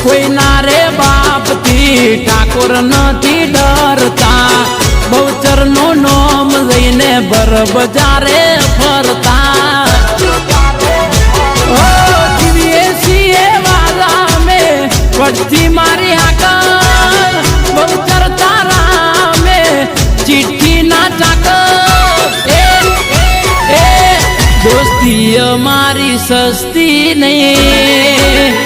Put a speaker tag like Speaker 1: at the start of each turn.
Speaker 1: कोई नारे बाप थी ठाकुर नथी डरता बहुचर नो नोम लईने बर बजारे फरता ओ जीवीए सीए वाला में पड़ती मारी हाकर बहुचर तारा में चिट्ठी ना चाकर दोस्ती हमारी सस्ती नहीं